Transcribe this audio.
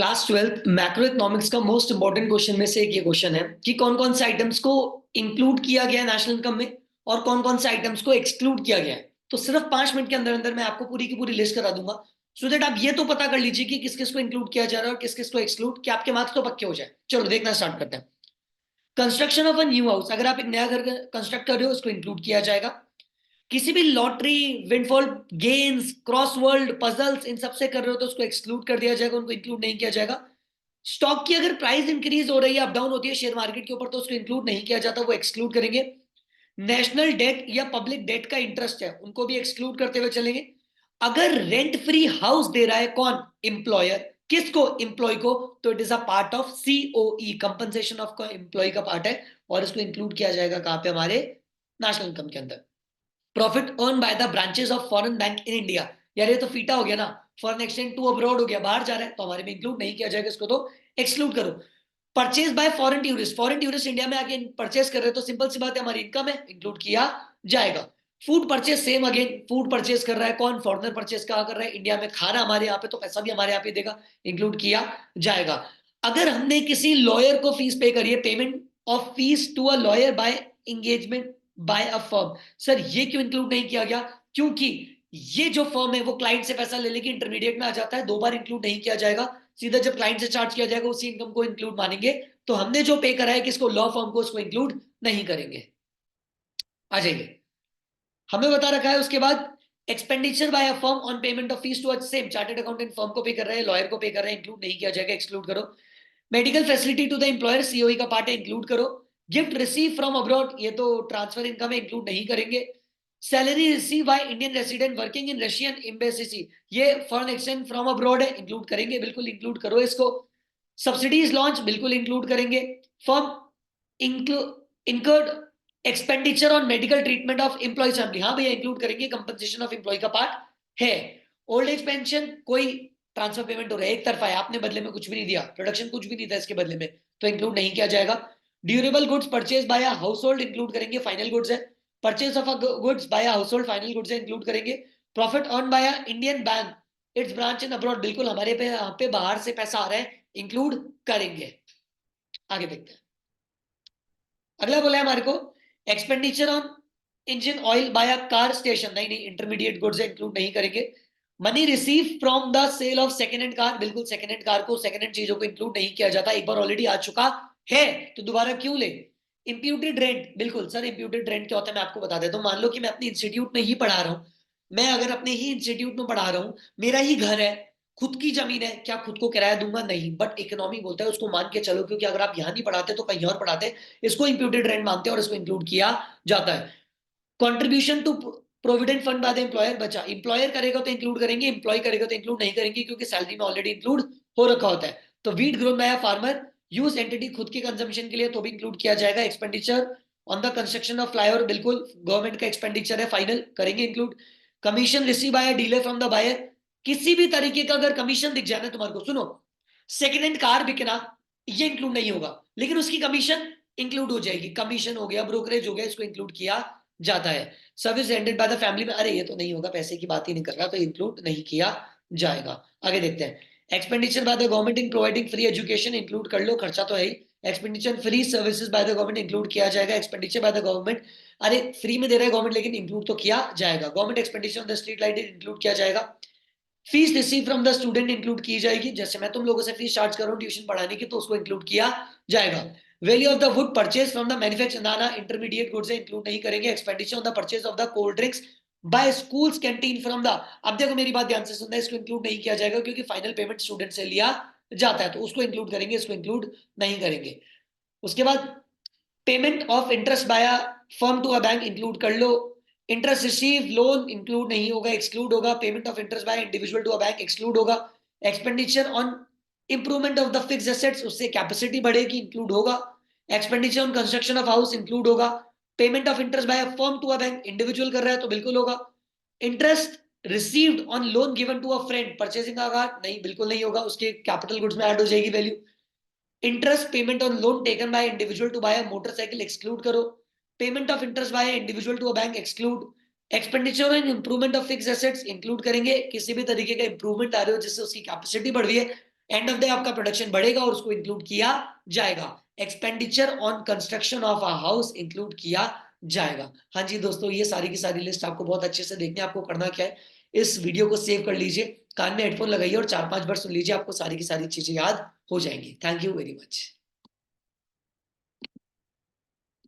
Class 12th macro economics का most important question में से एक ये क्वेश्चन है कि कौन कौन से आइटम्स को इंक्लूड किया गया है नेशनल इनकम में और कौन कौन से आइटम्स को एक्सक्लूड किया गया है। तो सिर्फ 5 मिनट के अंदर अंदर मैं आपको पूरी की पूरी लिस्ट करा दूंगा, सो दैट आप ये तो पता कर लीजिए कि किस किस को इंक्लूड किया जा रहा है और किस किस को एक्सक्लूड, कि आपके मार्क्स तो पक्के हो जाए। चलो देखना स्टार्ट करते हैं। Construction of a new house, अगर आप एक नया घर कंस्ट्रक्ट कर रहे हो उसको इंक्लूड किया जाएगा। किसी भी lottery, windfall games, crossword puzzles, इन सबसे कर रहे हो तो उसको एक्सक्लूड कर दिया जाएगा, उनको इंक्लूड नहीं किया जाएगा। स्टॉक की अगर प्राइस इंक्रीज हो रही है, अप डाउन होती है शेयर मार्केट के ऊपर, तो उसको इंक्लूड नहीं किया जाता, वो एक्सक्लूड करेंगे। नेशनल डेट या पब्लिक डेट का इंटरेस्ट है, उनको भी एक्सक्लूड करते हुए चलेंगे। अगर रेंट फ्री हाउस दे रहा है कौन? एम्प्लॉयर। किसको? एम्प्लॉय को। तो it is a part of COE, compensation of employ का पार्ट है, और इसको इंक्लूड किया जाएगा कहां पे? हमारे नेशनल इनकम के अंदर। Profit earn by the branches of foreign bank in India, यार ये तो फीटा हो गया ना, फॉरेन एक्सचेंज टू अब्रॉड हो गया, बाहर जा रहा है, तो हमारे में इंक्लूड नहीं किया जाएगा, इसको तो एक्सक्लूड करो। Purchase by foreign tourist, foreign tourist India में आके परचेज कर रहे हैं तो सिंपल सी बात है, हमारी इनकम है, इंक्लूड किया जाएगा। Food purchase same again, food purchase कर रहा है कौन? फॉरेनर परचेज कहा कर रहा है? इंडिया में खा रहा हमारे यहाँ पे, तो पैसा भी हमारे यहाँ पे देगा, इंक्लूड किया जाएगा। अगर हमने किसी लॉयर को फीस पे करी है, payment of fees to a lawyer by engagement by a firm, sir ये क्यों इंक्लूड नहीं किया गया? क्योंकि ये जो फर्म है वो क्लाइंट से पैसा ले लेके इंटरमीडिएट में आ जाता है, दो बार इंक्लूड नहीं किया जाएगा, सीधा जब क्लाइंट से चार्ज किया जाएगा उसी इनकम को इंक्लूड मानेंगे। तो हमने जो पे करा है किसको? लॉ फर्म को, उसको इंक्लूड नहीं करेंगे। आ जाइए, हमें बता रखा है उसके बाद expenditure by a firm on payment of fees to same chartered accountant, firm को पे कर रहे हैं, लॉयर को पे कर रहे हैं, इंक्लूड नहीं किया जाएगा, एक्सक्लूड करो। Medical facility to the employer, COE का पार्ट है, इंक्लूड करो। गिफ्ट रिसीव फ्रॉम अब्रॉड, ये तो ट्रांसफर इनकम है, इंक्लूड नहीं करेंगे। Salary receive by Indian resident working in Russian embassy, ये फॉरेन एक्सचेंज फ्रॉम अब्रॉड है, इंक्लूड करेंगे, बिल्कुल इंक्लूड करो इसको। सब्सिडीज लॉन्च, बिल्कुल इंक्लूड करेंगे। Firm include expenditure on medical treatment of employ family, हाँ भैया इंक्लूड करेंगे, कंपनसेशन ऑफ एम्प्लॉय का पार्ट है। ओल्ड एज पेंशन, कोई ट्रांसफर पेमेंट हो रहा है एक तरफा है, आपने बदले में कुछ भी नहीं दिया, प्रोडक्शन कुछ भी नहीं था इसके बदले में, तो इंक्लूड नहीं किया जाएगा। Durable goods purchase by house hold, include करेंगे, फाइनल गुड्स है। Purchase of goods by house hold, final goods है, इंक्लूड करेंगे। Profit earn by Indian bank it's branch in abroad, बिल्कुल हमारे पे यहाँ पे बाहर से पैसा आ रहा है, इंक्लूड करेंगे। आगे देखते हैं। अगला बोला है हमारे को expenditure on engine oil by a car station, नहीं नहीं, इंटरमीडिएट गुड्स इंक्लूड नहीं करेंगे। Money receive from the sale of second hand car, बिल्कुल सेकंड हैंड कार को, सेकंड हैंड चीजों को इंक्लूड नहीं किया जाता, एक बार ऑलरेडी आ चुका है तो दोबारा क्यों ले। इंप्यूटेड रेंट, बिल्कुल सर, इंप्यूटेड रेंट क्या होता है मैं आपको बता देता हूँ। मान लो कि मैं अपने इंस्टीट्यूट में ही पढ़ा रहा हूँ, मैं अगर अपने ही इंस्टीट्यूट में पढ़ा रहा हूँ, मेरा ही घर है, खुद की जमीन है, क्या खुद को किराया दूंगा? नहीं, बट इकोनॉमी बोलता है उसको मान के चलो, क्योंकि अगर आप यहाँ नहीं पढ़ाते तो कहीं और पढ़ाते, इसको इंप्यूटेड रेंट मानते हैं और इसको इंक्लूड किया जाता है। Contribution to provident fund by the employer, बचा, एम्प्लॉयर करेगा तो इंक्लूड करेंगे, एम्प्लॉय करेगा तो इंक्लूड नहीं करेंगे, क्योंकि सैलरी में ऑलरेडी इंक्लूड हो रखा होता है। तो wheat grown by farmer use entity, खुद के कंजम्पशन के लिए, तो भी इंक्लूड किया जाएगा। Expenditure on the construction of flyover, बिल्कुल गवर्नमेंट का एक्सपेंडिचर है, फाइनल करेंगे include. Commission receive by dealer from the buyer, किसी भी तरीके का अगर कमीशन दिख जाए ना तुम्हारे को, सुनो, सेकेंड हैंड कार बिकना, ये इंक्लूड नहीं होगा, लेकिन उसकी कमीशन इंक्लूड हो जाएगी, कमीशन हो गया, ब्रोकरेज हो गया, इसको इंक्लूड किया जाता है। Service rendered by the family में, अरे ये तो नहीं होगा, पैसे की बात ही नहीं कर रहा, तो इंक्लूड नहीं किया जाएगा। आगे देखते हैं। Expenditure by the government in providing free education, include कर लो, खर्चा तो है ही। Expenditure free services by the government, include किया जाएगा। एक्सपेंडिचर बाय द गवर्नमेंट, अरे फ्री में दे रहा है गवर्नमेंट, लेकिन इंक्लूड तो किया जाएगा। Government expenditure on the street light include किया जाएगा। Fees receive from the student include की जाएगी, जैसे मैं तुम लोगों से फीस चार्ज कर रहा हूँ ट्यूशन पढ़ाने की, तो उसको इंक्लूड किया जाएगा। Value of the wood purchase from the manufacture, ना इंटरमीडिएट गुड्स इंक्लूड नहीं करेंगे। Expenditure on the purchase of the cold drinks by schools canteen from the, अब देखो मेरी बात ध्यान से सुनना, इसको इंक्लूड नहीं किया जाएगा क्योंकि फाइनल पेमेंट स्टूडेंट से लिया जाता है, तो उसको इंक्लूड करेंगे, इसको इंक्लूड नहीं करेंगे। उसके बाद payment of interest by firm to a bank, include कर लो। इंटरेस्ट रिसीव लोन इंक्लूड नहीं होगा, एक्सक्लूड होगा। Payment of interest by individual to a bank exclude होगा। Expenditure on improvement of the fix assets, उससे कैपेसिटी बढ़ेगी, include होगा। Expenditure on construction of house include होगा। Payment of interest by firm to a bank, individual कर रहा है तो बिल्कुल होगा। Interest received on loan given to a friend purchasing का कार्ड, नहीं बिल्कुल नहीं होगा, उसके कैपिटल गुड्स में ऐड हो जाएगी value. Interest payment on loan taken by individual to buy a motorcycle exclude करो। Payment of interest by individual to a bank exclude. Expenditure in improvement of fix assets include करेंगे, किसी भी तरीके का improvement आ रहे हो जिससे उसकी कैपेसिटी बढ़ रही है, एंड ऑफ द आपका प्रोडक्शन बढ़ेगा और उसको इंक्लूड किया जाएगा। Expenditure on construction of a house include किया जाएगा। हाँ जी दोस्तों, ये सारी की सारी लिस्ट आपको बहुत अच्छे से देखनी है। आपको करना क्या है, इस वीडियो को सेव कर लीजिए, कान में हेडफोन लगाइए और 4-5 बार सुन लीजिए, आपको सारी की सारी चीजें याद हो जाएंगी। Thank you very much.